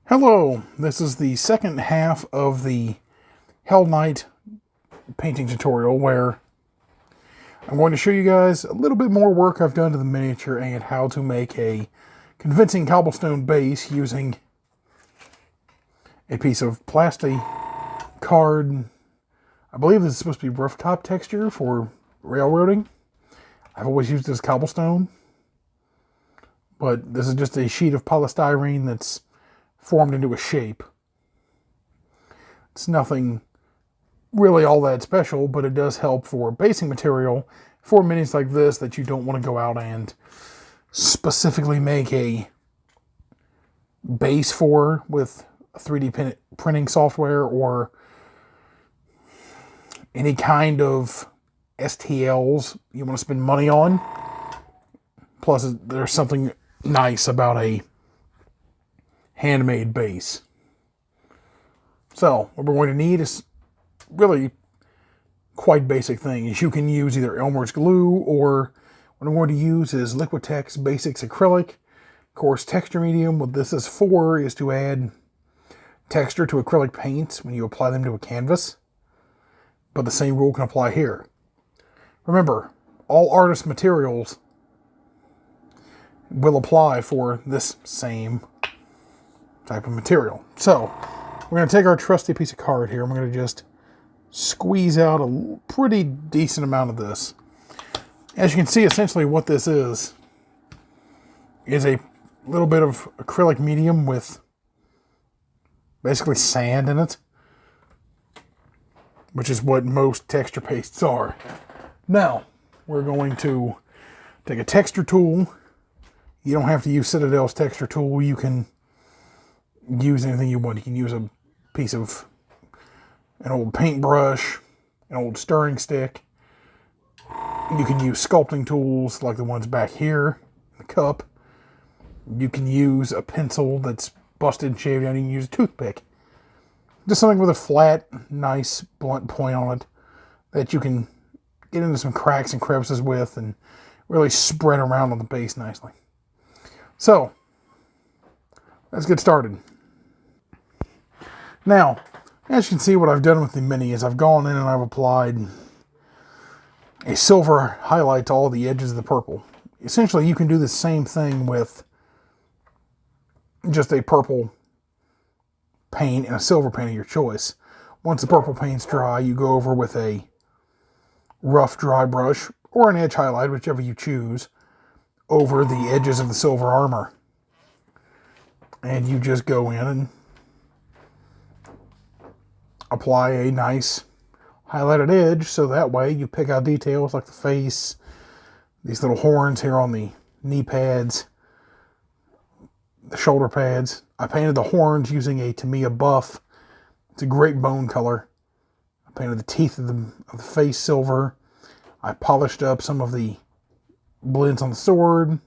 Hello, this is the second half of the Hell-Knight painting tutorial where I'm going to show you guys a little bit more work I've done to the miniature and how to make a convincing cobblestone base using a piece of plastic card. I believe this is supposed to be rooftop texture for railroading. I've always used this cobblestone, but this is just a sheet of polystyrene that's formed into a shape. It's nothing really all that special, but it does help for basing material for minis like this that you don't want to go out and specifically make a base for with 3D printing software or any kind of STLs you want to spend money on. Plus, there's something nice about a handmade base. So what we're going to need is really quite basic things. You can use either Elmer's glue, or what I'm going to use is Liquitex Basics acrylic. Of course, texture medium, what this is for is to add texture to acrylic paints when you apply them to a canvas. But the same rule can apply here. Remember, all artist materials will apply for this same type of material. So we're going to take our trusty piece of card here and we're going to just squeeze out a pretty decent amount of this. As you can see, essentially what this is a little bit of acrylic medium with basically sand in it, which is what most texture pastes are. Now we're going to take a texture tool. You don't have to use Citadel's texture tool. You can use anything you want. You can use a piece of an old paintbrush, an old stirring stick. You can use sculpting tools like the ones back here in the cup. You can use a pencil that's busted and shaved down. You can use a toothpick. Just something with a flat, nice, blunt point on it that you can get into some cracks and crevices with and really spread around on the base nicely. So, let's get started. Now, as you can see, what I've done with the mini is I've gone in and I've applied a silver highlight to all the edges of the purple. Essentially, you can do the same thing with just a purple paint and a silver paint of your choice. Once the purple paint's dry, you go over with a rough dry brush or an edge highlight, whichever you choose, over the edges of the silver armor. And you just go in and apply a nice highlighted edge, so that way you pick out details like the face, these little horns here on the knee pads, the shoulder pads. I painted the horns using a Tamiya buff. It's a great bone color. I painted the teeth of the face silver. I polished up some of the blends on the sword.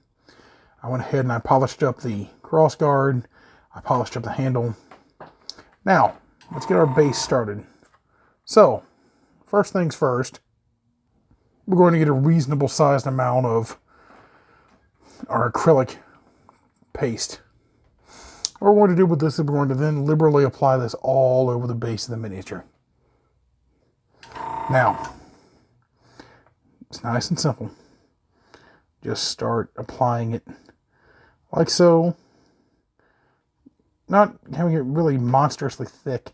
I went ahead and I polished up the cross guard. I polished up the handle. Now, let's get our base started. So, first things first, we're going to get a reasonable sized amount of our acrylic paste. What we're going to do with this is we're going to then liberally apply this all over the base of the miniature. Now, it's nice and simple. Just start applying it like so. Not having it really monstrously thick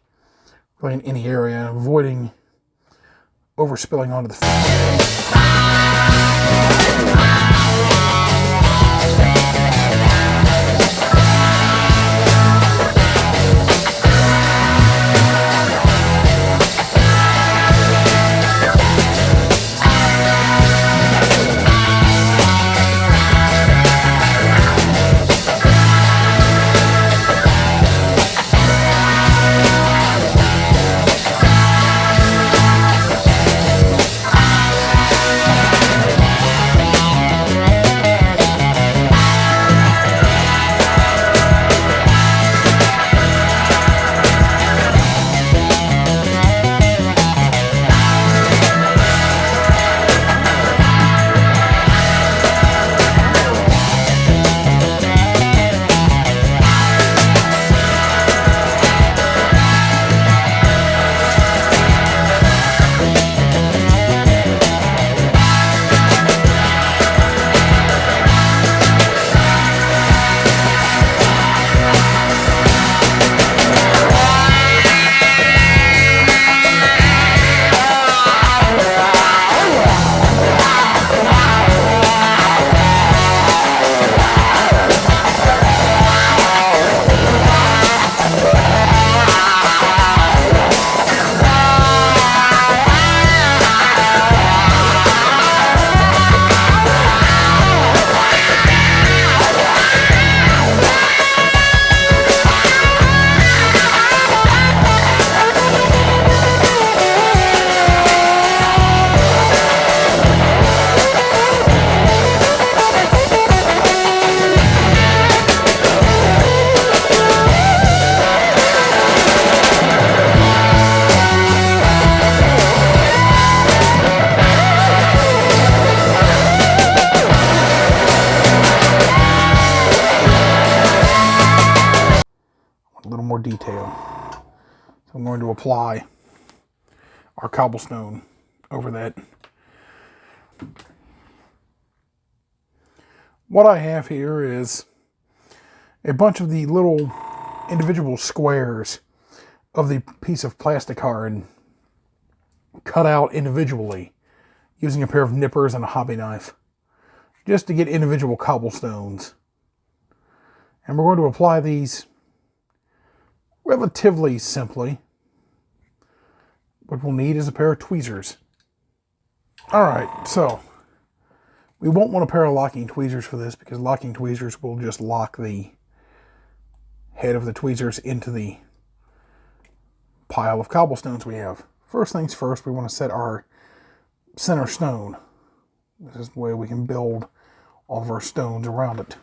really in any area, and avoiding overspilling onto the face. more detail. So I'm going to apply our cobblestone over that. What I have here is a bunch of the little individual squares of the piece of plastic card cut out individually using a pair of nippers and a hobby knife just to get individual cobblestones. And we're going to apply these relatively simply. What we'll need is a pair of tweezers. Alright, so we won't want a pair of locking tweezers for this because locking tweezers will just lock the head of the tweezers into the pile of cobblestones we have. First things first, we want to set our center stone. This is the way we can build all of our stones around it.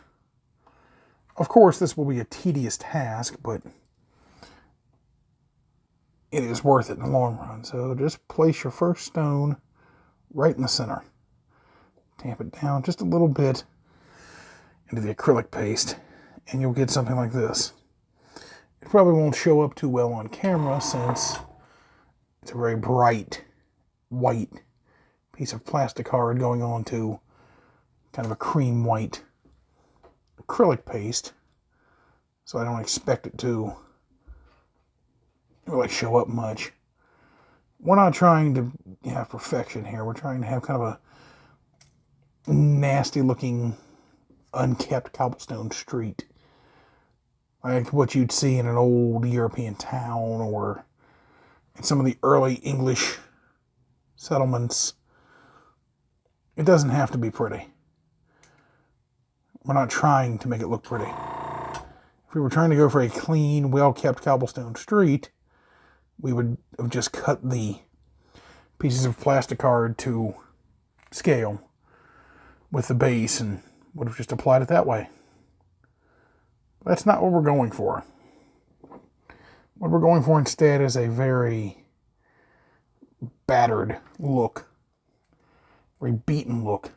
Of course, this will be a tedious task, but it is worth it in the long run. So just place your first stone right in the center. Tamp it down just a little bit into the acrylic paste, and you'll get something like this. It probably won't show up too well on camera since it's a very bright white piece of plastic card going on to kind of a cream white acrylic paste. So I don't expect it to really show up much. We're not trying to have perfection here. We're trying to have kind of a nasty looking unkept cobblestone street. Like what you'd see in an old European town or in some of the early English settlements. It doesn't have to be pretty. We're not trying to make it look pretty. If we were trying to go for a clean, well-kept cobblestone street, we would have just cut the pieces of plastic card to scale with the base and would have just applied it that way. That's not what we're going for. What we're going for instead is a very battered look, very beaten look.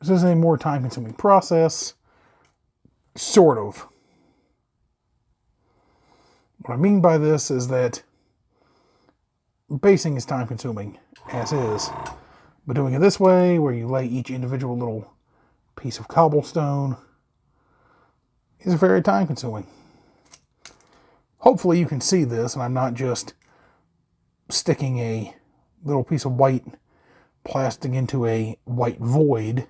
This is a more time-consuming process, sort of. What I mean by this is that basing is time-consuming, as is. But doing it this way, where you lay each individual little piece of cobblestone, is very time-consuming. Hopefully you can see this, and I'm not just sticking a little piece of white plastic into a white void.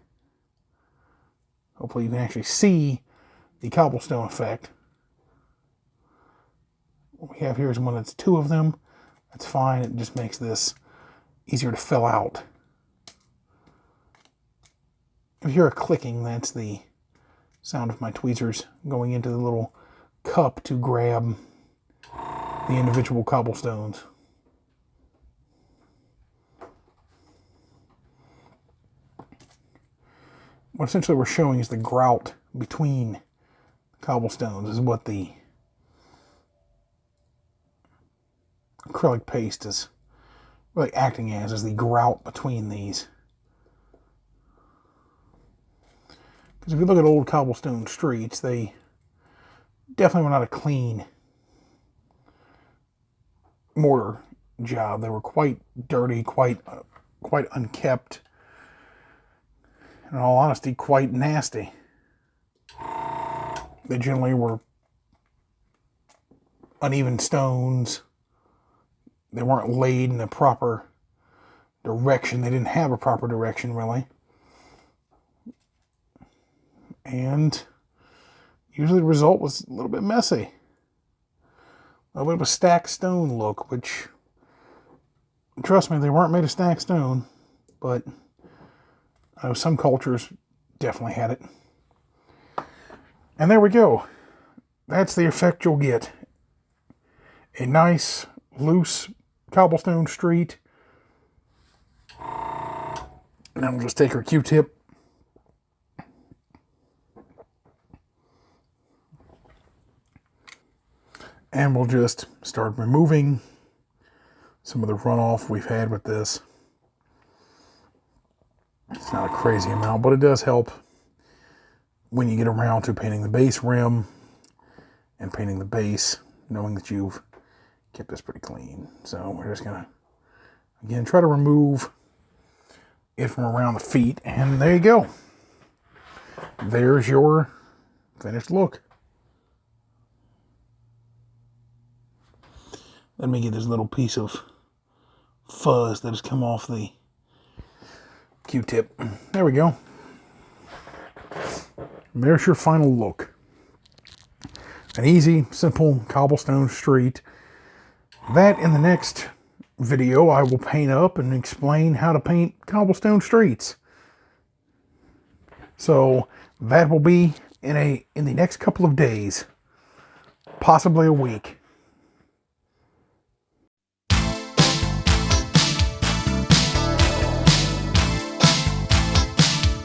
Hopefully you can actually see the cobblestone effect. What we have here is one that's two of them. That's fine. It just makes this easier to fill out. If you hear a clicking, that's the sound of my tweezers going into the little cup to grab the individual cobblestones. What essentially we're showing is the grout between cobblestones is what the acrylic paste is really acting as, is the grout between these. Because if you look at old cobblestone streets, they definitely were not a clean mortar job. They were quite dirty, quite unkept. In all honesty, quite nasty. They generally were uneven stones. They weren't laid in the proper direction. They didn't have a proper direction, really. And usually the result was a little bit messy. A little bit of a stacked stone look, which, trust me, they weren't made of stacked stone, but I know some cultures definitely had it. And there we go. That's the effect you'll get. A nice, loose cobblestone street. And then we'll just take our Q-tip. And we'll just start removing some of the runoff we've had with this. It's not a crazy amount, but it does help when you get around to painting the base rim and painting the base, knowing that you've kept this pretty clean. So we're just gonna, again, try to remove it from around the feet, and there you go. There's your finished look. Let me get this little piece of fuzz that has come off the Q-tip. There we go. There's your final look. An easy, simple cobblestone street that in the next video I will paint up and explain how to paint cobblestone streets. So that will be in the next couple of days, possibly a week.